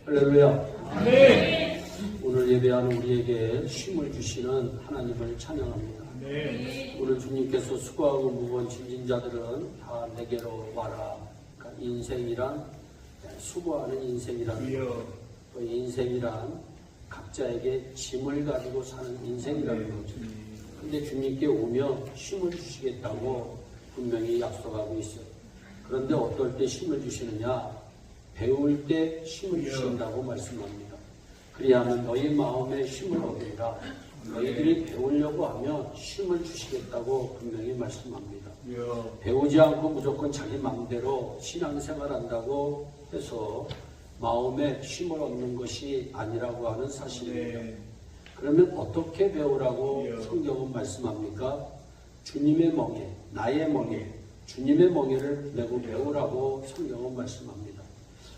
할렐루야. 오늘 예배하는 우리에게 쉼을 주시는 하나님을 찬양합니다. 오늘 주님께서 수고하고 무거운 짐진 자들은 다 내게로 와라. 그러니까 인생이란 수고하는 인생이란 그 인생이란 각자에게 짐을 가지고 사는 인생이라는 거죠. 근데 주님께 오면 쉼을 주시겠다고 분명히 약속하고 있어요. 그런데 어떨 때 쉼을 주시느냐? 배울 때 쉼을 주신다고 말씀합니다. 그리하면 너희 마음에 쉼을 얻으리라. 너희들이 배우려고 하면 쉼을 주시겠다고 분명히 말씀합니다. 배우지 않고 무조건 자기 마음대로 신앙생활한다고 해서 마음에 쉼을 얻는 것이 아니라고 하는 사실입니다. 그러면 어떻게 배우라고 성경은 말씀합니까? 주님의 멍에, 나의 멍에, 주님의 멍에를 메고 배우라고 성경은 말씀합니다.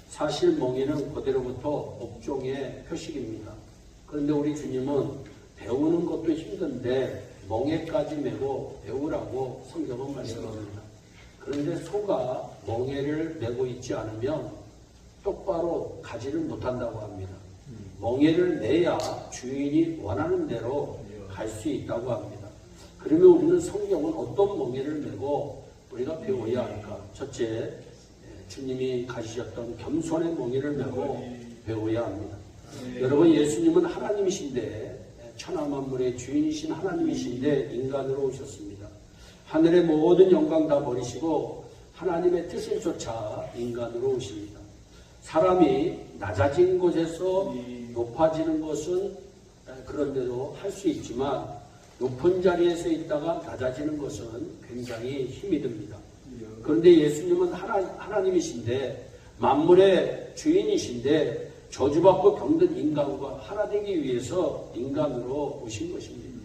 사실 멍에는 그대로부터 업종의 표식입니다. 그런데 우리 주님은 배우는 것도 힘든데 멍에까지 메고 배우라고 성경은 말씀합니다. 그런데 소가 멍에를 메고 있지 않으면 똑바로 가지를 못한다고 합니다. 멍에를 내야 주인이 원하는 대로 갈 수 있다고 합니다. 그러면 우리는 성경은 어떤 멍에를 메고 우리가 배워야 할까? 첫째, 주님이 가지셨던 겸손의 멍에를 메고 배워야 합니다. 여러분, 예수님은 하나님이신데, 천하만물의 주인이신 하나님이신데 인간으로 오셨습니다. 하늘의 모든 영광 다 버리시고 하나님의 뜻을 쫓아 인간으로 오십니다. 사람이 낮아진 곳에서 높아지는 것은 그런데도 할 수 있지만 높은 자리에서 있다가 낮아지는 것은 굉장히 힘이 듭니다. 그런데 예수님은 하나님이신데 만물의 주인이신데 저주받고 병든 인간과 하나 되기 위해서 인간으로 오신 것입니다.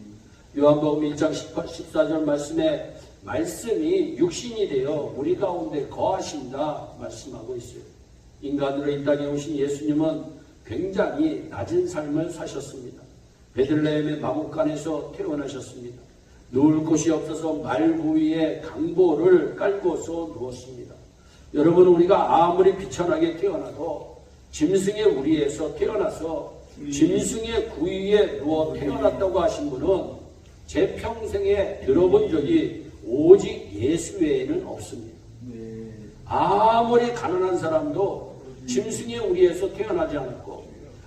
요한복음 1장 14절 말씀에 말씀이 육신이 되어 우리 가운데 거하신다 말씀하고 있어요. 인간으로 이 땅에 오신 예수님은 굉장히 낮은 삶을 사셨습니다. 베들레헴의 마뭇간에서 태어나셨습니다. 누울 곳이 없어서 말구 위에 강보를 깔고서 누웠습니다. 여러분, 우리가 아무리 비천하게 태어나도 짐승의 우리에서 태어나서 짐승의 구위에 누워 태어났다고 하신 분은 제 평생에 들어본 적이 오직 예수 외에는 없습니다. 아무리 가난한 사람도 짐승의 우리에서 태어나지 않았고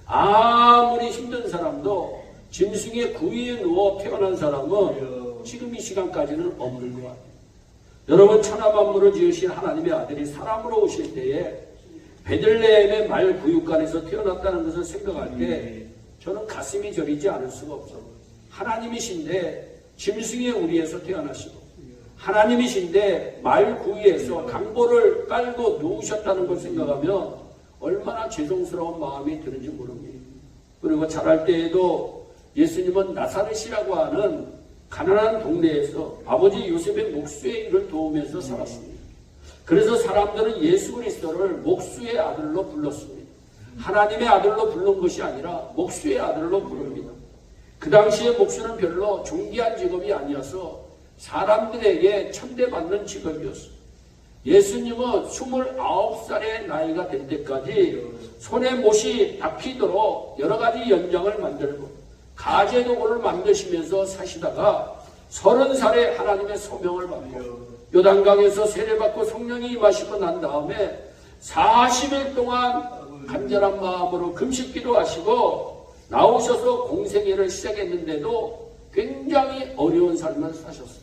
아무리 힘든 사람도 짐승의 구위에 누워 태어난 사람은 지금 이 시간까지는 없는 것 같아요. 여러분, 천하만물을 지으신 하나님의 아들이 사람으로 오실 때에 베들레헴의 말 구육간에서 태어났다는 것을 생각할 때 저는 가슴이 저리지 않을 수가 없어요. 하나님이신데 짐승의 우리에서 태어나시고 하나님이신데 말 구위에서 강보를 깔고 누우셨다는 걸 생각하면 얼마나 죄송스러운 마음이 드는지 모릅니다. 그리고 자랄 때에도 예수님은 나사렛이라고 하는 가난한 동네에서 아버지 요셉의 목수의 일을 도우면서 살았습니다. 그래서 사람들은 예수 그리스도를 목수의 아들로 불렀습니다. 하나님의 아들로 부른 것이 아니라 목수의 아들로 부릅니다. 그 당시에 목수는 별로 존귀한 직업이 아니어서 사람들에게 천대받는 직업이었습니다. 예수님은 29살의 나이가 될 때까지 손에 못이 박히도록 여러 가지 연장을 만들고 가제도구를 만드시면서 사시다가 30살에 하나님의 소명을 받고 요단강에서 세례받고 성령이 임하시고 난 다음에 40일 동안 간절한 마음으로 금식 기도하시고 나오셔서 공생애를 시작했는데도 굉장히 어려운 삶을 사셨어요.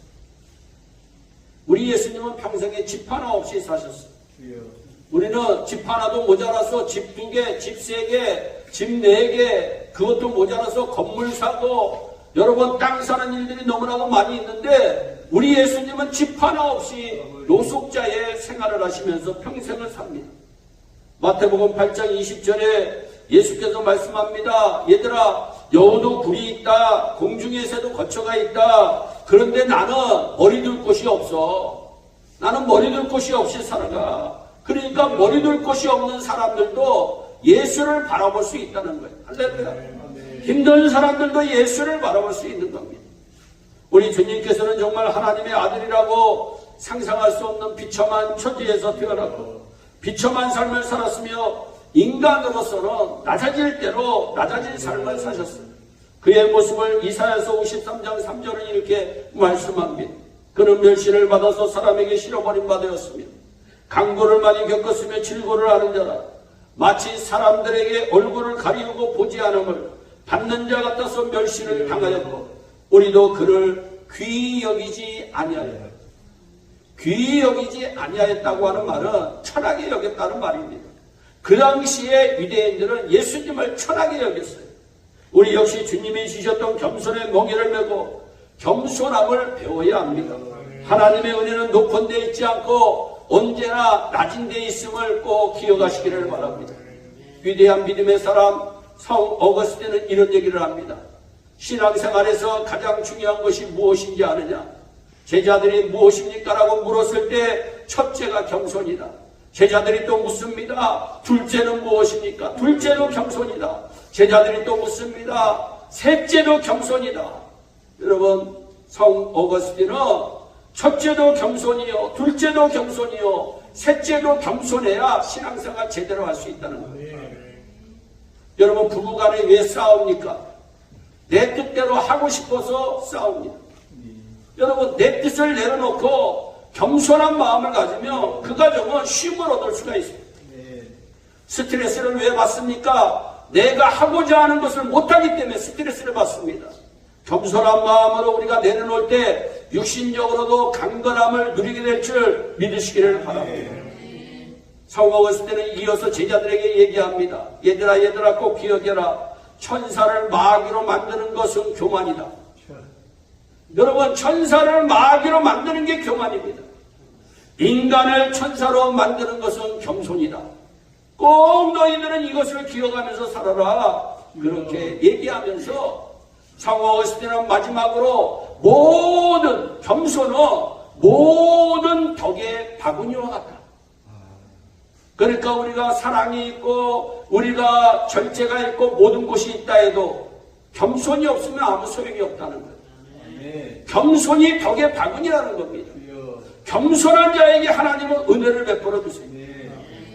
우리 예수님은 평생에 집 하나 없이 사셨어요. 우리는 집 하나도 모자라서 집 2개, 집 3개, 집 4개, 그것도 모자라서 건물 사고 여러분 땅 사는 일들이 너무나도 많이 있는데 우리 예수님은 집 하나 없이 노숙자의 생활을 하시면서 평생을 삽니다. 마태복음 8장 20절에 예수께서 말씀합니다. 얘들아, 여우도 굴이 있다. 공중의 새도 거처가 있다. 그런데 나는 머리둘 곳이 없어. 나는 머리둘 곳이 없이 살아가. 그러니까 머리둘 곳이 없는 사람들도 예수를 바라볼 수 있다는 거예요. 할렐루야. 힘든 사람들도 예수를 바라볼 수 있는 겁니다. 우리 주님께서는 정말 하나님의 아들이라고 상상할 수 없는 비참한 처지에서 태어났고 비참한 삶을 살았으며 인간으로서는 낮아질 대로 낮아진 삶을 사셨어요. 그의 모습을 이사야서 53장 3절은 이렇게 말씀합니다. 그는 멸시를 받아서 사람에게 실어버린 바 되었으며 강고를 많이 겪었으며 질고를 하는 자라. 마치 사람들에게 얼굴을 가리우고 보지 않음을 받는 자 같아서 멸시를 당하였고 우리도 그를 귀히 여기지 아니하였다. 귀히 여기지 아니하였다고 하는 말은 천하게 여겼다는 말입니다. 그 당시에 유대인들은 예수님을 천하게 여겼어요. 우리 역시 주님이 주셨던 겸손의 멍에를 메고 겸손함을 배워야 합니다. 하나님의 은혜는 높은 데 있지 않고 언제나 낮은 데 있음을 꼭 기억하시기를 바랍니다. 위대한 믿음의 사람 성 어거스틴은 이런 얘기를 합니다. 신앙생활에서 가장 중요한 것이 무엇인지 아느냐? 제자들이 무엇입니까? 라고 물었을 때 첫째가 겸손이다. 제자들이 또 묻습니다. 둘째는 무엇입니까? 둘째도 겸손이다. 제자들이 또 묻습니다. 셋째도 겸손이다. 여러분, 성 어거스틴은 첫째도 겸손이요, 둘째도 겸손이요, 셋째도 겸손해야 신앙생활 제대로 할 수 있다는 거예요. 여러분, 부부간에 왜 싸웁니까? 내 뜻대로 하고 싶어서 싸웁니다. 여러분, 내 뜻을 내려놓고 겸손한 마음을 가지면 그 가정은 쉼을 얻을 수가 있습니다. 스트레스를 왜 받습니까? 내가 하고자 하는 것을 못하기 때문에 스트레스를 받습니다. 겸손한 마음으로 우리가 내려놓을 때 육신적으로도 강건함을 누리게 될 줄 믿으시기를 바랍니다. 성경을 때는 이어서 제자들에게 얘기합니다. 얘들아 꼭 기억해라. 천사를 마귀로 만드는 것은 교만이다. 여러분, 천사를 마귀로 만드는 게 교만입니다. 인간을 천사로 만드는 것은 겸손이다. 꼭 너희들은 이것을 기억하면서 살아라. 그렇게 얘기하면서 성경을 때는 마지막으로 모든 겸손은 모든 덕의 바구니와 같다. 그러니까 우리가 사랑이 있고 우리가 절제가 있고 모든 것이 있다 해도 겸손이 없으면 아무 소용이 없다는 거예요. 겸손이 덕의 바구니라는 겁니다. 겸손한 자에게 하나님은 은혜를 베풀어 주세요.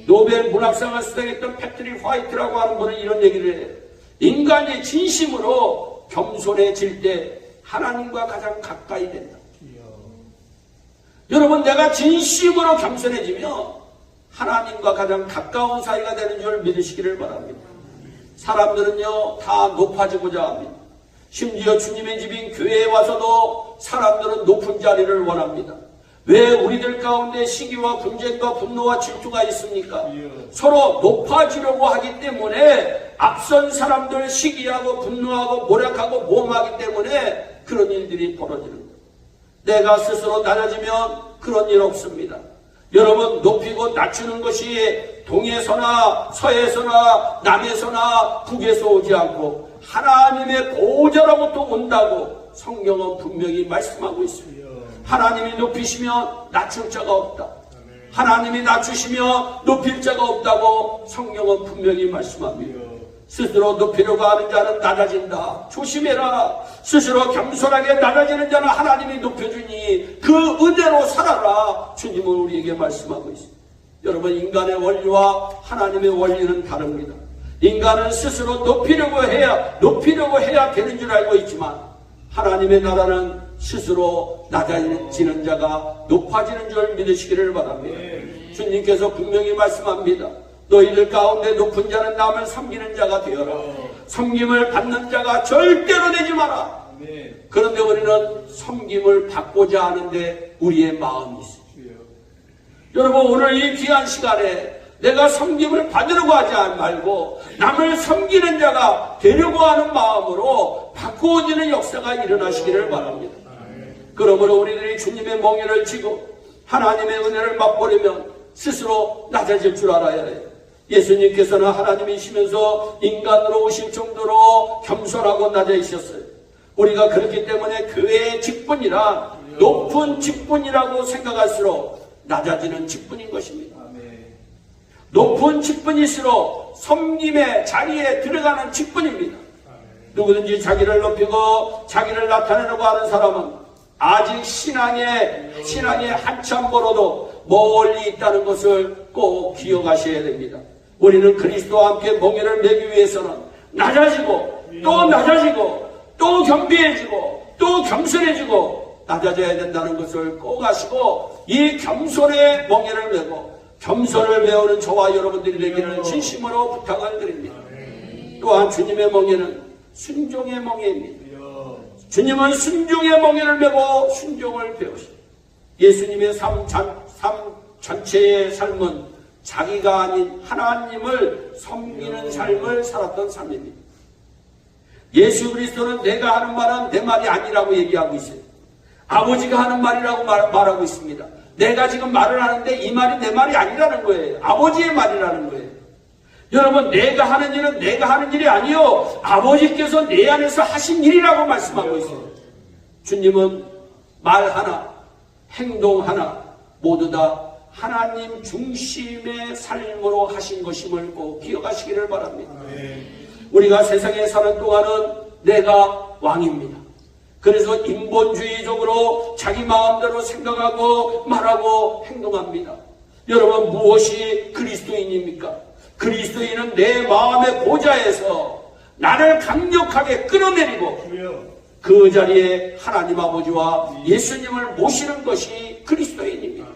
노벨 문학상을 수상했던 패트릭 화이트라고 하는 분은 이런 얘기를 해요. 인간이 진심으로 겸손해질 때 하나님과 가장 가까이 된다. 여러분, 내가 진심으로 겸손해지면 하나님과 가장 가까운 사이가 되는 줄 믿으시기를 바랍니다. 사람들은요, 다 높아지고자 합니다. 심지어 주님의 집인 교회에 와서도 사람들은 높은 자리를 원합니다. 왜 우리들 가운데 시기와 분쟁과 분노와 질투가 있습니까? 서로 높아지려고 하기 때문에 앞선 사람들 시기하고 분노하고 모략하고 모험하기 때문에 그런 일들이 벌어지는 거예요. 내가 스스로 낮아지면 그런 일 없습니다. 여러분, 높이고 낮추는 것이 동에서나 서에서나 남에서나 북에서 오지 않고 하나님의 보좌로부터 온다고 성경은 분명히 말씀하고 있습니다. 하나님이 높이시면 낮출 자가 없다. 하나님이 낮추시면 높일 자가 없다고 성경은 분명히 말씀합니다. 스스로 높이려고 하는 자는 낮아진다. 조심해라. 스스로 겸손하게 낮아지는 자는 하나님이 높여주니 그 은혜로 살아라. 주님은 우리에게 말씀하고 있습니다. 여러분, 인간의 원리와 하나님의 원리는 다릅니다. 인간은 스스로 높이려고 해야 되는 줄 알고 있지만 하나님의 나라는 스스로 낮아지는 자가 높아지는 줄 믿으시기를 바랍니다. 주님께서 분명히 말씀합니다. 너희들 가운데 높은 자는 남을 섬기는 자가 되어라. 섬김을 받는 자가 절대로 되지 마라. 그런데 우리는 섬김을 받고자 하는데 우리의 마음이 있어요. 여러분, 오늘 이 귀한 시간에 내가 섬김을 받으려고 하지 말고 남을 섬기는 자가 되려고 하는 마음으로 바꾸어지는 역사가 일어나시기를 바랍니다. 그러므로 우리들이 주님의 멍에를 쥐고 하나님의 은혜를 맛보려면 스스로 낮아질 줄 알아야 해요. 예수님께서는 하나님이시면서 인간으로 오실 정도로 겸손하고 낮아지셨어요. 우리가 그렇기 때문에 교회의 직분이란 높은 직분이라고 생각할수록 낮아지는 직분인 것입니다. 높은 직분일수록 섬김의 자리에 들어가는 직분입니다. 누구든지 자기를 높이고 자기를 나타내려고 하는 사람은 아직 신앙에 한참 멀어도 멀리 있다는 것을 꼭 기억하셔야 됩니다. 우리는 그리스도와 함께 멍에를 매기 위해서는 낮아지고 또 낮아지고 또 겸비해지고 또 겸손해지고 낮아져야 된다는 것을 꼭 아시고 이 겸손의 멍에를 메고 겸손을 배우는 저와 여러분들이 되기를 진심으로 부탁을 드립니다. 또한 주님의 멍에는 순종의 멍에입니다. 주님은 순종의 멍에를 메고 순종을 배우십니다. 예수님의 삶 전체의 삶은 자기가 아닌 하나님을 섬기는 삶을 살았던 삶입니다. 예수 그리스도는 내가 하는 말은 내 말이 아니라고 얘기하고 있어요. 아버지가 하는 말이라고 말하고 있습니다. 내가 지금 말을 하는데 이 말이 내 말이 아니라는 거예요. 아버지의 말이라는 거예요. 여러분, 내가 하는 일은 내가 하는 일이 아니요, 아버지께서 내 안에서 하신 일이라고 말씀하고 있어요. 주님은 말 하나, 행동 하나 모두 다 하나님 중심의 삶으로 하신 것임을 꼭 기억하시기를 바랍니다. 우리가 세상에 사는 동안은 내가 왕입니다. 그래서 인본주의적으로 자기 마음대로 생각하고 말하고 행동합니다. 여러분, 무엇이 그리스도인입니까? 그리스도인은 내 마음의 보좌에서 나를 강력하게 끌어내리고 그 자리에 하나님 아버지와 예수님을 모시는 것이 그리스도인입니다.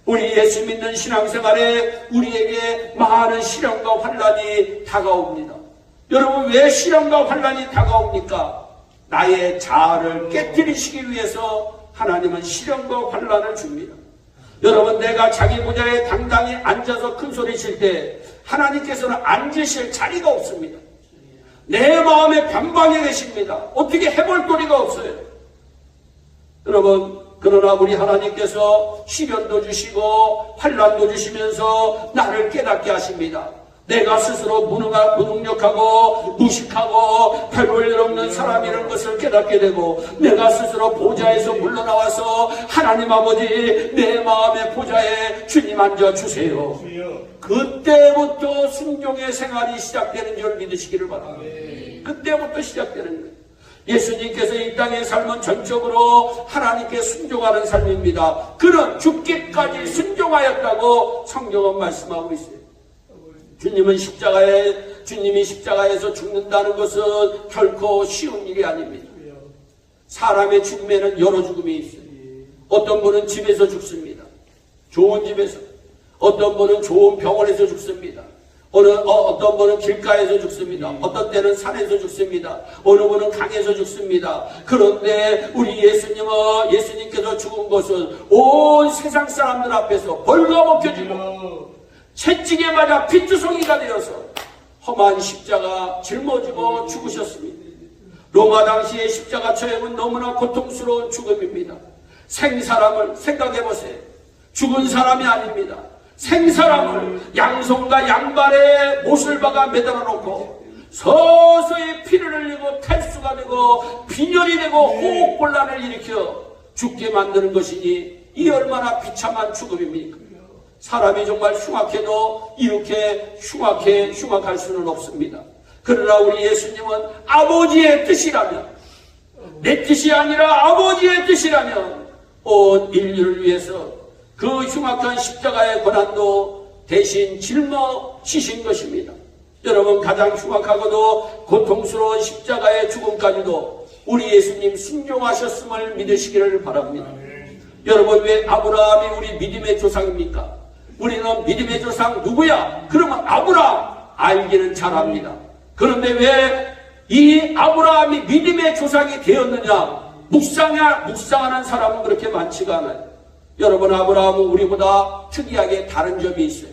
우리 예수 믿는 신앙생활에 우리에게 많은 시련과 환난이 다가옵니다. 여러분, 왜 시련과 환난이 다가옵니까? 나의 자아를 깨뜨리시기 위해서 하나님은 시련과 환난을 줍니다. 여러분, 내가 자기 보좌에 당당히 앉아서 큰 소리 칠 때 하나님께서는 앉으실 자리가 없습니다. 내 마음의 변방에 계십니다. 어떻게 해볼 도리가 없어요. 여러분, 그러나 우리 하나님께서 시련도 주시고 환난도 주시면서 나를 깨닫게 하십니다. 내가 스스로 무능력하고 무식하고 별 볼 일 없는 사람이라는 것을 깨닫게 되고, 내가 스스로 보좌에서 물러나와서 하나님 아버지 내 마음의 보좌에 주님 앉아주세요. 그때부터 순종의 생활이 시작되는 줄 믿으시기를 바랍니다. 그때부터 시작되는 거예요. 예수님께서 이 땅의 삶은 전적으로 하나님께 순종하는 삶입니다. 그는 죽기까지 순종하였다고 성경은 말씀하고 있어요. 주님이 십자가에서 죽는다는 것은 결코 쉬운 일이 아닙니다. 사람의 죽음에는 여러 죽음이 있어요. 어떤 분은 집에서 죽습니다. 좋은 집에서. 어떤 분은 좋은 병원에서 죽습니다. 어떤 분은 길가에서 죽습니다. 어떤 때는 산에서 죽습니다. 어느 분은 강에서 죽습니다. 그런데 우리 예수님께서 죽은 것은 온 세상 사람들 앞에서 벌거벗겨지고 채찍에 맞아 피투성이가 되어서 험한 십자가 짊어지고 죽으셨습니다. 로마 당시의 십자가 처형은 너무나 고통스러운 죽음입니다. 생사람을 생각해보세요. 죽은 사람이 아닙니다. 생사람을 양손과 양발에 못을 박아 매달아 놓고 서서히 피를 흘리고 탈수가 되고 빈혈이 되고 호흡곤란을 일으켜 죽게 만드는 것이니 이 얼마나 비참한 죽음입니까? 사람이 정말 흉악해도 이렇게 흉악할 수는 없습니다. 그러나 우리 예수님은 아버지의 뜻이라면, 내 뜻이 아니라 아버지의 뜻이라면 온 인류를 위해서 그 흉악한 십자가의 고난도 대신 짊어지신 것입니다. 여러분, 가장 흉악하고도 고통스러운 십자가의 죽음까지도 우리 예수님 순종하셨음을 믿으시기를 바랍니다. 여러분, 왜 아브라함이 우리 믿음의 조상입니까? 우리는 믿음의 조상 누구야? 그러면 아브라함 알기는 잘합니다. 그런데 왜 이 아브라함이 믿음의 조상이 되었느냐? 묵상하는 사람은 그렇게 많지가 않아요. 여러분, 아브라함은 우리보다 특이하게 다른 점이 있어요.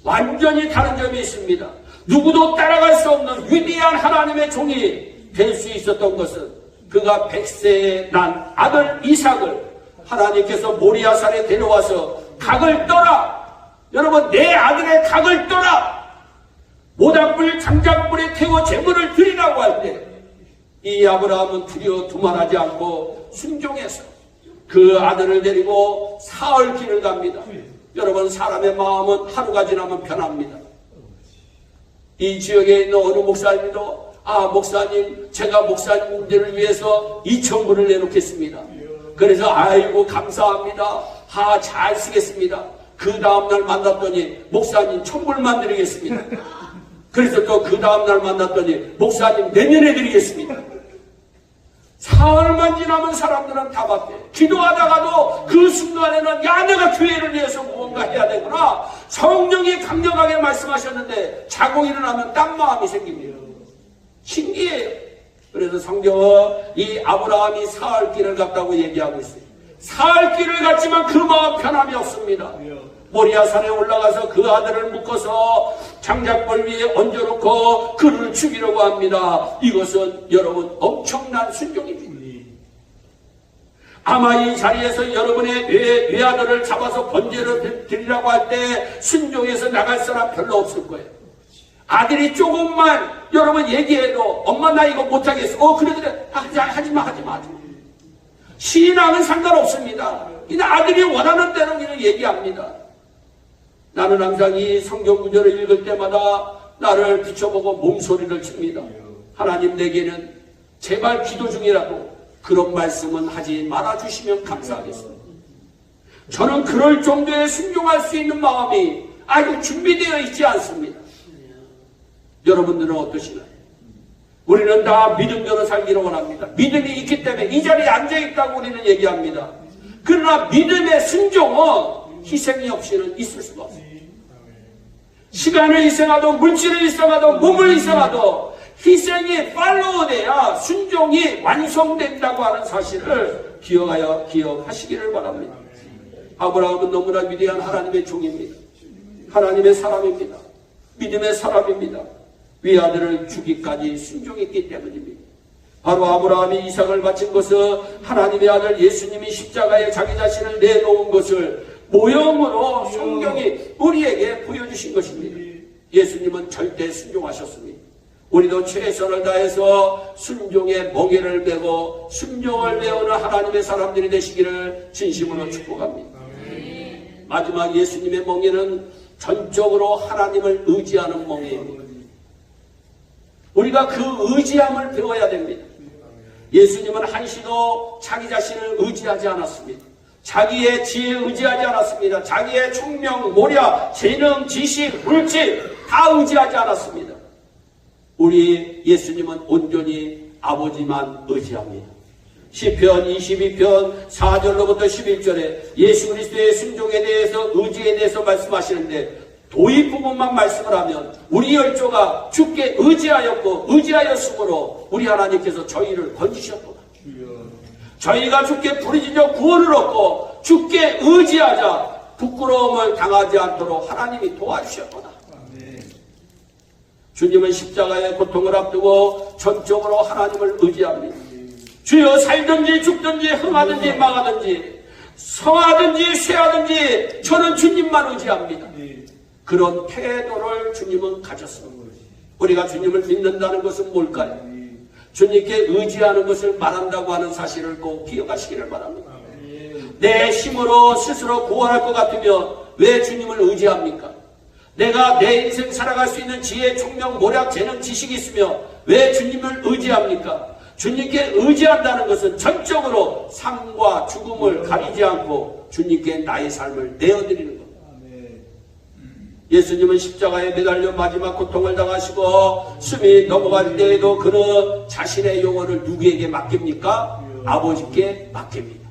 완전히 다른 점이 있습니다. 누구도 따라갈 수 없는 위대한 하나님의 종이 될 수 있었던 것은 그가 100세에 난 아들 이삭을 하나님께서 모리아산에 데려와서 각을 떠라. 여러분, 내 아들의 각을 떠라. 모닥불 장작불에 태워 제물을 드리라고 할 때 이 아브라함은 두려워 두말하지 않고 순종해서 그 아들을 데리고 사흘 길을 갑니다. 여러분, 사람의 마음은 하루가 지나면 변합니다. 이 지역에 있는 어느 목사님도 목사님, 제가 목사님들을 위해서 2,000불을 내놓겠습니다. 그래서 아이고 감사합니다. 잘 쓰겠습니다. 그 다음날 만났더니 목사님 천불만 드리겠습니다. 그래서 또 그 다음날 만났더니 목사님 내년에 드리겠습니다. 사흘만 지나면 사람들은 다 바뀌어요. 기도하다가도 그 순간에는 야 내가 교회를 위해서 무언가 해야 되구나. 성령이 강력하게 말씀하셨는데 자고 일어나면 딴 마음이 생깁니다. 신기해요. 그래서 성경은 이 아브라함이 사흘 길을 갔다고 얘기하고 있어요. 사흘 길을 갔지만 그 마음 편함이 없습니다. 모리아산에 올라가서 그 아들을 묶어서 장작벌 위에 얹어놓고 그를 죽이려고 합니다. 이것은 여러분 엄청난 순종입니다. 아마 이 자리에서 여러분의 외아들을 잡아서 번제를 드리라고 할 때 순종해서 나갈 사람 별로 없을 거예요. 아들이 조금만 여러분 얘기해도 엄마 나 이거 못하겠어. 그래 하지마. 신앙은 상관없습니다. 그냥 아들이 원하는 대로 그냥 얘기합니다. 나는 항상 이 성경 구절을 읽을 때마다 나를 비춰보고 몸소리를 칩니다. 하나님 내게는 제발 기도 중이라도 그런 말씀은 하지 말아주시면 감사하겠습니다. 저는 그럴 정도의 순종할 수 있는 마음이 아주 준비되어 있지 않습니다. 여러분들은 어떠시나요? 우리는 다 믿음대로 살기를 원합니다. 믿음이 있기 때문에 이 자리에 앉아있다고 우리는 얘기합니다. 그러나 믿음의 순종은 희생이 없이는 있을 수가 없어요. 시간을 희생하도 물질을 희생하도 몸을 희생하도 희생이 팔로우돼야 순종이 완성된다고 하는 사실을 기억하시기를 바랍니다. 아브라함은 너무나 위대한 하나님의 종입니다. 하나님의 사람입니다. 믿음의 사람입니다. 외아들을 주기까지 순종했기 때문입니다. 바로 아브라함이 이삭을 바친 것은 하나님의 아들 예수님이 십자가에 자기 자신을 내놓은 것을 모형으로 성경이 우리에게 보여주신 것입니다. 예수님은 절대 순종하셨습니다. 우리도 최선을 다해서 순종의 멍에를 메고 순종을 배우는 하나님의 사람들이 되시기를 진심으로 축복합니다. 마지막 예수님의 멍에는 전적으로 하나님을 의지하는 멍에입니다. 우리가 그 의지함을 배워야 됩니다. 예수님은 한시도 자기 자신을 의지하지 않았습니다. 자기의 지혜에 의지하지 않았습니다. 자기의 총명, 모략, 재능, 지식, 물질 다 의지하지 않았습니다. 우리 예수님은 온전히 아버지만 의지합니다. 시편 22편 4절로부터 11절에 예수 그리스도의 순종에 대해서 의지에 대해서 말씀하시는데 도입 부분만 말씀을 하면 우리 열조가 주께 의지하였으므로 우리 하나님께서 저희를 건지셨도다. 저희가 주께 부르짖어 구원을 얻고 주께 의지하자 부끄러움을 당하지 않도록 하나님이 도와주셨도다. 주님은 십자가의 고통을 앞두고 전적으로 하나님을 의지합니다. 주여 살든지 죽든지 흥하든지 망하든지 성하든지 쇠하든지 저는 주님만 의지합니다. 그런 태도를 주님은 가졌습니다. 우리가 주님을 믿는다는 것은 뭘까요? 주님께 의지하는 것을 말한다고 하는 사실을 꼭 기억하시기를 바랍니다. 내 힘으로 스스로 구원할 것 같으면 왜 주님을 의지합니까? 내가 내 인생 살아갈 수 있는 지혜, 총명, 모략, 재능, 지식이 있으며 왜 주님을 의지합니까? 주님께 의지한다는 것은 전적으로 삶과 죽음을 가리지 않고 주님께 나의 삶을 내어드리는 겁니다. 예수님은 십자가에 매달려 마지막 고통을 당하시고 숨이 넘어갈 때에도 그는 자신의 영혼을 누구에게 맡깁니까? 아버지께 맡깁니다.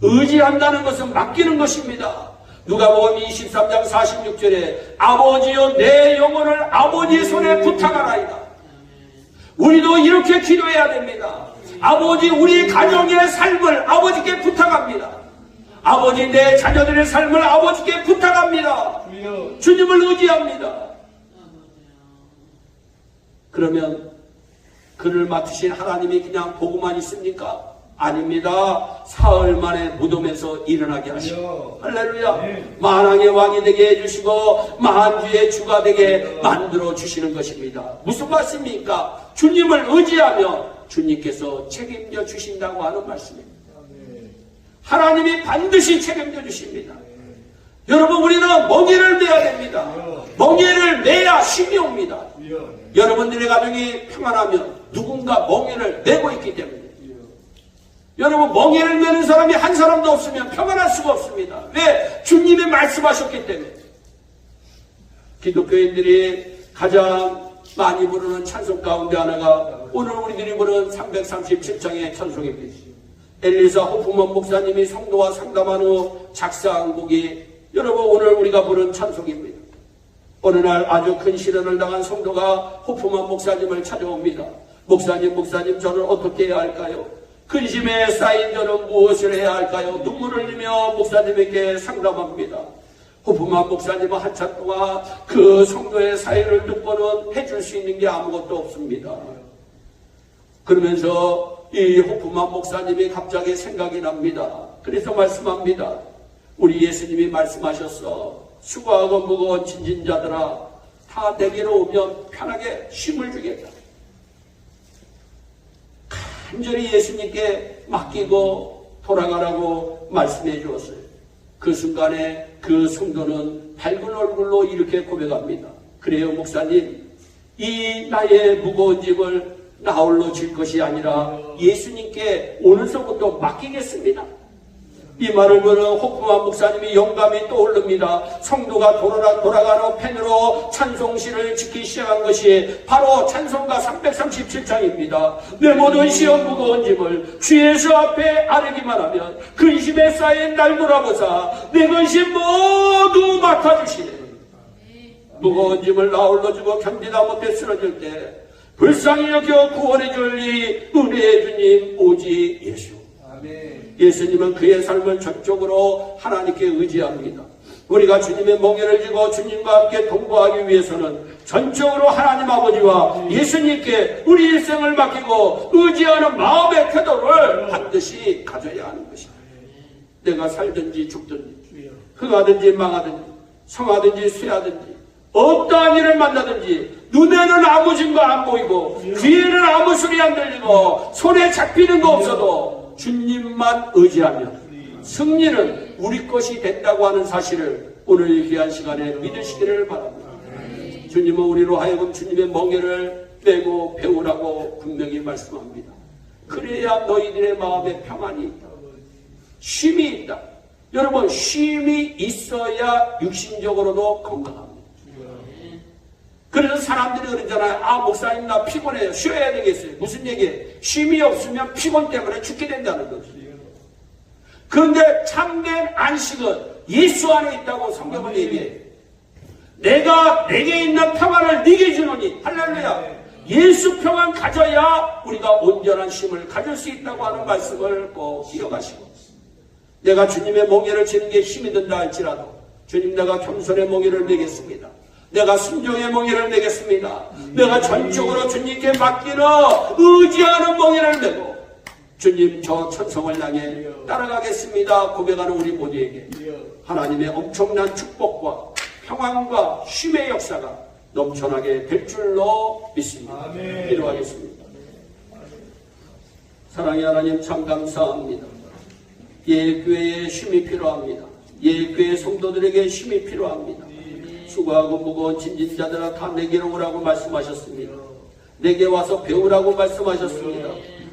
의지한다는 것은 맡기는 것입니다. 누가복음 23장 46절에 아버지여 내 영혼을 아버지의 손에 부탁하나이다. 우리도 이렇게 기도해야 됩니다. 아버지 우리 가정의 삶을 아버지께 부탁합니다. 아버지 내 자녀들의 삶을 아버지께 부탁합니다. 주님을 의지합니다. 그러면 그를 맡으신 하나님이 그냥 보고만 있습니까? 아닙니다. 사흘 만에 무덤에서 일어나게 하시고 할렐루야. 만왕의 왕이 되게 해주시고 만주의 주가 되게 만들어 주시는 것입니다. 무슨 말씀입니까? 주님을 의지하며 주님께서 책임져 주신다고 하는 말씀입니다. 하나님이 반드시 책임져 주십니다. 여러분 우리는 멍에를 매야 됩니다. 멍에를 매야 힘이 옵니다. 여러분들의 가정이 평안하면 누군가 멍에를 매고 있기 때문에 여러분, 멍에를 매는 사람이 한 사람도 없으면 평안할 수가 없습니다. 왜? 주님이 말씀하셨기 때문에. 기독교인들이 가장 많이 부르는 찬송 가운데 하나가 오늘 우리들이 부르는 337장의 찬송입니다. 엘리사 호프먼 목사님이 성도와 상담한 후 작사한 곡이 여러분 오늘 우리가 부른 찬송입니다. 어느 날 아주 큰 시련을 당한 성도가 호프먼 목사님을 찾아옵니다. 목사님 저는 어떻게 해야 할까요? 근심에 쌓인 저는 무엇을 해야 할까요? 눈물을 흘리며 목사님에게 상담합니다. 호프먼 목사님은 한참 동안 그 성도의 사연을 듣고는 해줄 수 있는 게 아무것도 없습니다. 그러면서 이 호프먼 목사님이 갑자기 생각이 납니다. 그래서 말씀합니다. 우리 예수님이 말씀하셨어. 수고하고 무거운 짐진 자들아 다 내게로 오면 편하게 쉼을 주겠다. 간절히 예수님께 맡기고 돌아가라고 말씀해 주었어요. 그 순간에 그 성도는 밝은 얼굴로 이렇게 고백합니다. 그래요 목사님, 이 나의 무거운 짐을 나 홀로 질 것이 아니라 예수님께 오늘서부터 맡기겠습니다. 이 말을 보는 호프먼 목사님이 영감이 떠오릅니다. 성도가 돌아가는 펜으로 찬송시를 짓기 시작한 것이 바로 찬송가 337장입니다. 내 모든 시험 무거운 짐을 주 예수 앞에 아뢰기만 하면 근심에 쌓인 날 돌아보사 내 근심 모두 맡아주시네. 무거운 짐을 나 홀로 지고 견디다 못해 쓰러질 때 불쌍히 여겨 구원해 줄 이 은혜의 주님 오직 예수. 예수님은 그의 삶을 전적으로 하나님께 의지합니다. 우리가 주님의 멍에를 지고 주님과 함께 동거하기 위해서는 전적으로 하나님 아버지와 예수님께 우리 일생을 맡기고 의지하는 마음의 태도를 반드시 가져야 하는 것입니다. 내가 살든지 죽든지 흥하든지 망하든지 성하든지 쇠하든지 어떠한 일을 만나든지 눈에는 아무 증거 안 보이고 귀에는 아무 소리 안 들리고 손에 잡히는 거 없어도 주님만 의지하면 승리는 우리 것이 된다고 하는 사실을 오늘 이 귀한 시간에 믿으시기를 바랍니다. 주님은 우리로 하여금 주님의 멍에를 빼고 배우라고 분명히 말씀합니다. 그래야 너희들의 마음에 평안이 있다. 쉼이 있다. 여러분, 쉼이 있어야 육신적으로도 건강합니다. 그래서 사람들이 그러잖아요. 아, 목사님 나 피곤해요. 쉬어야 되겠어요. 무슨 얘기예요? 쉼이 없으면 피곤 때문에 죽게 된다는 거죠. 그런데 참된 안식은 예수 안에 있다고 성경은 얘기해요. 내가 내게 있는 평안을 네게 주노니 할렐루야. 예수 평안 가져야 우리가 온전한 쉼을 가질 수 있다고 하는 말씀을 꼭 기억하시고, 내가 주님의 멍에를 지는 게 힘이 든다 할지라도 주님 내가 겸손의 멍에를 매겠습니다. 내가 순종의 멍에를 매겠습니다. 내가 전적으로 주님께 맡기는 의지하는 멍에를 매고 주님 저 천성을 향해 따라가겠습니다 고백하는 우리 모두에게 하나님의 엄청난 축복과 평안과 쉼의 역사가 넘쳐나게 될 줄로 믿습니다. 기도하겠습니다. 사랑의 하나님 참 감사합니다. 예교회에 쉼이 필요합니다. 예교회 성도들에게 쉼이 필요합니다. 수고하고 무거운 짐진 자들아 다 내게로 오라고 말씀하셨습니다. 내게 와서 배우라고 말씀하셨습니다.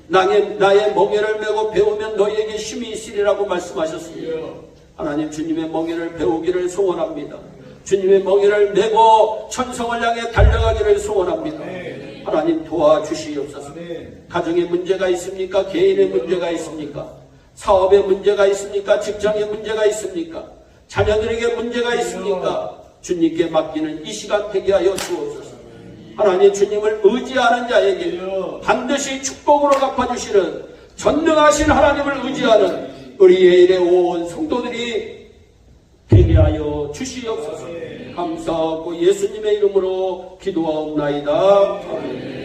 나의 멍에를 메고 배우면 너희에게 쉼이 있으리라고 말씀하셨습니다. 하나님 주님의 멍에를 배우기를 소원합니다. 주님의 멍에를 메고 천성을 향해 달려가기를 소원합니다. 하나님 도와주시옵소서. 가정에 문제가 있습니까? 개인의 문제가 있습니까? 사업에 문제가 있습니까? 직장에 문제가 있습니까? 자녀들에게 문제가 있습니까? 주님께 맡기는 이 시간 되게 하여 주옵소서. 하나님 주님을 의지하는 자에게 반드시 축복으로 갚아주시는 전능하신 하나님을 의지하는 우리 예일의 온 성도들이 되게 하여 주시옵소서. 감사하고 예수님의 이름으로 기도하옵나이다. 아멘.